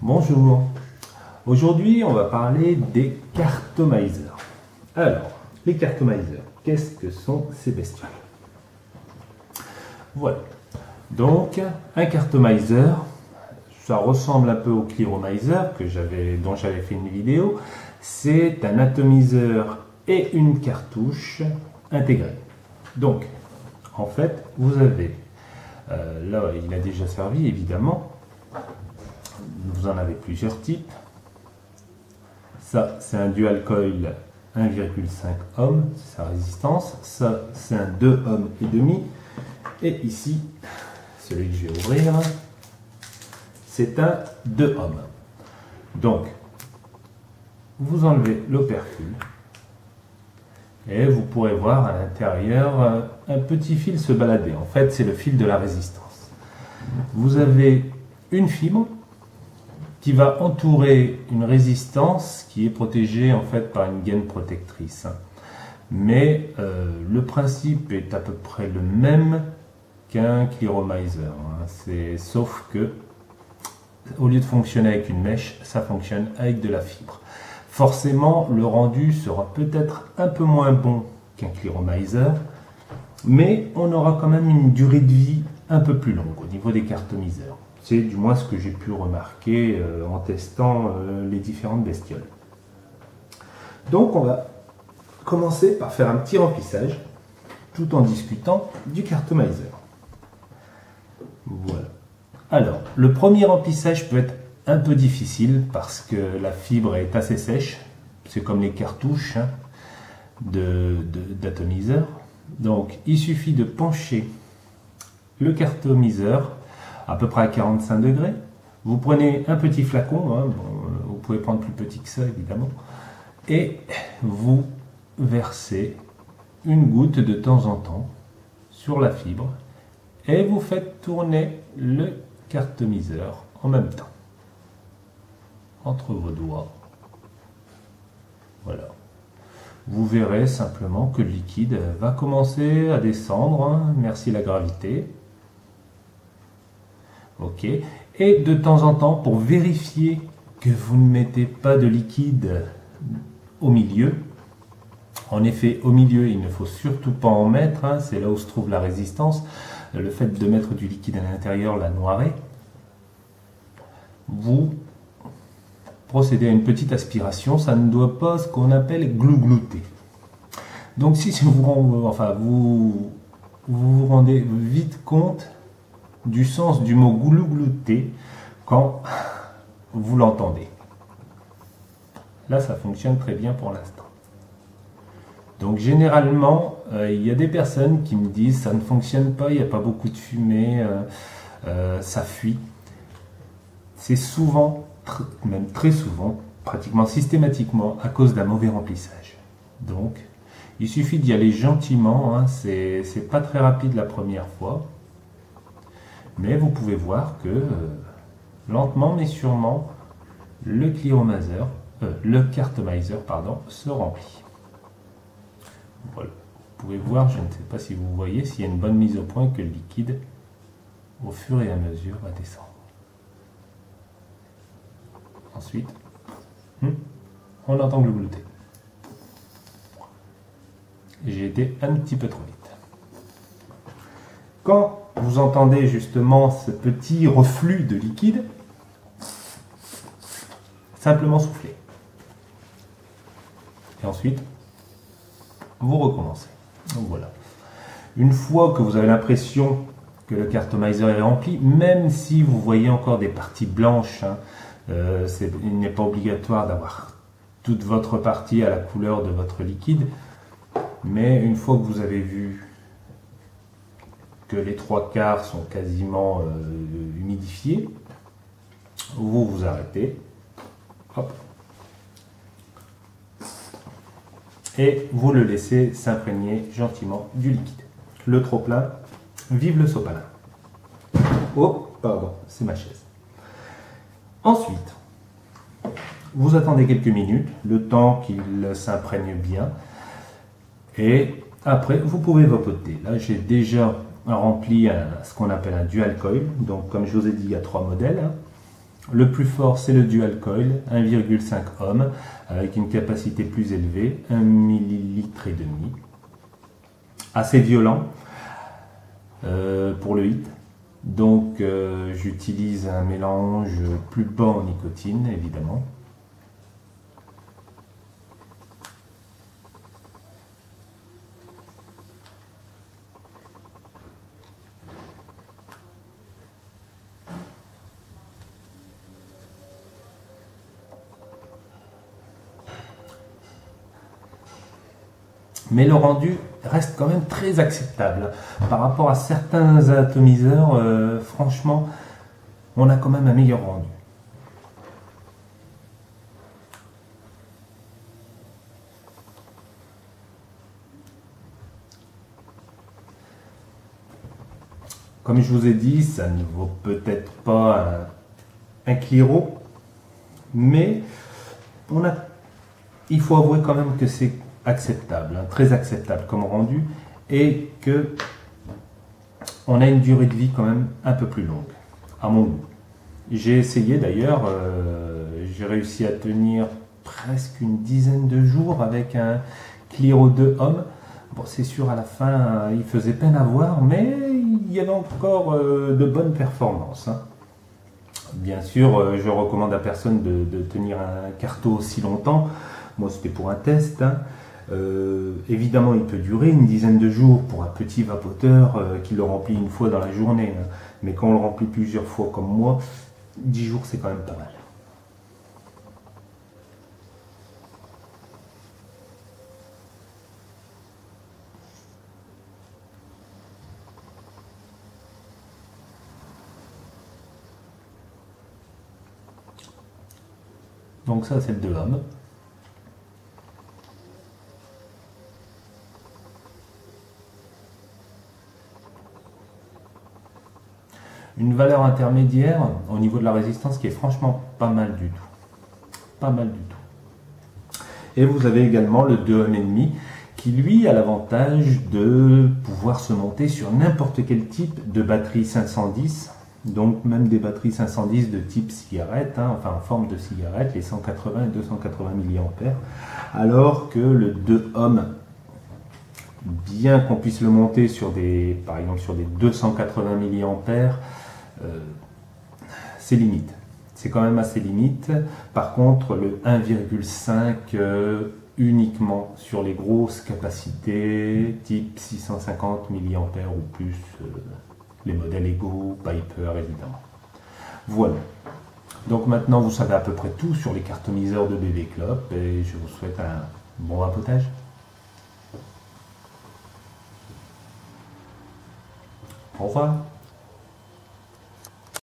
Bonjour, aujourd'hui on va parler des cartomiseurs. Alors, les cartomiseurs, qu'est-ce que sont ces bestioles? Voilà, donc un cartomiseur, ça ressemble un peu au clearomizer dont j'avais fait une vidéo. C'est un atomiseur et une cartouche intégrés. Donc, en fait, vous avez, là il a déjà servi évidemment, vous en avez plusieurs types. Ça, c'est un dual coil 1,5 ohm, c'est sa résistance. Ça, c'est un 2 ohm et demi. Et ici, celui que je vais ouvrir, c'est un 2 ohm. Donc, vous enlevez l'opercule et vous pourrez voir à l'intérieur un petit fil se balader. En fait, c'est le fil de la résistance. Vous avez une fibre qui va entourer une résistance qui est protégée en fait par une gaine protectrice. Mais le principe est à peu près le même qu'un clearomizer. Sauf que au lieu de fonctionner avec une mèche, ça fonctionne avec de la fibre. Forcément, le rendu sera peut-être un peu moins bon qu'un clearomizer, mais on aura quand même une durée de vie un peu plus longue au niveau des cartomiseurs. C'est du moins ce que j'ai pu remarquer en testant les différentes bestioles. Donc on va commencer par faire un petit remplissage tout en discutant du cartomiseur. Voilà. Alors, le premier remplissage peut être un peu difficile parce que la fibre est assez sèche. C'est comme les cartouches d'atomiseur. Donc il suffit de pencher le cartomiseur à peu près à 45 degrés. Vous prenez un petit flacon, vous pouvez prendre plus petit que ça évidemment, et vous versez une goutte de temps en temps sur la fibre et vous faites tourner le cartomiseur en même temps entre vos doigts. Voilà. Vous verrez simplement que le liquide va commencer à descendre, merci la gravité. Ok, et de temps en temps, pour vérifier que vous ne mettez pas de liquide au milieu, en effet, au milieu, il ne faut surtout pas en mettre, c'est là où se trouve la résistance. Le fait de mettre du liquide à l'intérieur la noirait. Vous procédez à une petite aspiration, ça ne doit pas ce qu'on appelle glouglouter. Donc si vous vous rendez vite compte du sens du mot glouglouter quand vous l'entendez. Là, ça fonctionne très bien pour l'instant. Donc généralement, il y a des personnes qui me disent ça ne fonctionne pas, il n'y a pas beaucoup de fumée, ça fuit. C'est souvent, même très souvent, pratiquement systématiquement, à cause d'un mauvais remplissage. Donc, il suffit d'y aller gentiment, c'est pas très rapide la première fois. Mais vous pouvez voir que lentement mais sûrement, le cartomiseur se remplit. Voilà. Vous pouvez voir, je ne sais pas si vous voyez, s'il y a une bonne mise au point que le liquide, au fur et à mesure, va descendre. Ensuite, on entend glouglouter. J'ai été un petit peu trop vite. Quand vous entendez justement ce petit reflux de liquide, simplement soufflez. Et ensuite, vous recommencez. Donc voilà. Une fois que vous avez l'impression que le cartomiseur est rempli, même si vous voyez encore des parties blanches, il n'est pas obligatoire d'avoir toute votre partie à la couleur de votre liquide, mais une fois que vous avez vu que les 3/4 sont quasiment humidifiés, vous vous arrêtez, hop, et vous le laissez s'imprégner gentiment du liquide. Le trop plein, vive le sopalin. Oh, pardon, c'est ma chaise. Ensuite, vous attendez quelques minutes, le temps qu'il s'imprègne bien, et après, vous pouvez vapoter. Là, j'ai déjà rempli ce qu'on appelle un dual coil. Donc, comme je vous ai dit, il y a 3 modèles. Le plus fort, c'est le dual coil, 1,5 ohm, avec une capacité plus élevée, 1 millilitre et demi. Assez violent pour le hit. Donc j'utilise un mélange plus bas en nicotine, évidemment. Mais le rendu reste quand même très acceptable. Par rapport à certains atomiseurs, franchement, on a quand même un meilleur rendu. Comme je vous ai dit, ça ne vaut peut-être pas un Cliro, mais il faut avouer quand même que c'est acceptable, très acceptable comme rendu, et que on a une durée de vie quand même un peu plus longue, à mon goût. J'ai essayé d'ailleurs, j'ai réussi à tenir presque une dizaine de jours avec un Cliro 2 Homme. Bon, c'est sûr, à la fin, il faisait peine à voir, mais il y avait encore de bonnes performances, hein. Bien sûr, je recommande à personne de tenir un carto aussi longtemps. Moi, c'était pour un test, hein. Évidemment, il peut durer une dizaine de jours pour un petit vapoteur qui le remplit une fois dans la journée, hein. Mais quand on le remplit plusieurs fois comme moi, 10 jours, c'est quand même pas mal. Donc ça, c'est le 2 hommes. Une valeur intermédiaire au niveau de la résistance qui est franchement pas mal du tout. Pas mal du tout. Et vous avez également le 2 ohms et demi qui lui a l'avantage de pouvoir se monter sur n'importe quel type de batterie 510. Donc même des batteries 510 de type cigarette, hein, enfin en forme de cigarette, les 180 et 280 mAh, alors que le 2 ohms, bien qu'on puisse le monter sur des, par exemple sur des 280 mAh, c'est limite. C'est quand même assez limite. Par contre, le 1,5 uniquement sur les grosses capacités, type 650 mAh ou plus, les modèles Ego, Piper évidemment. Voilà. Donc maintenant vous savez à peu près tout sur les cartoniseurs de BB Club et je vous souhaite un bon vapotage. Au revoir.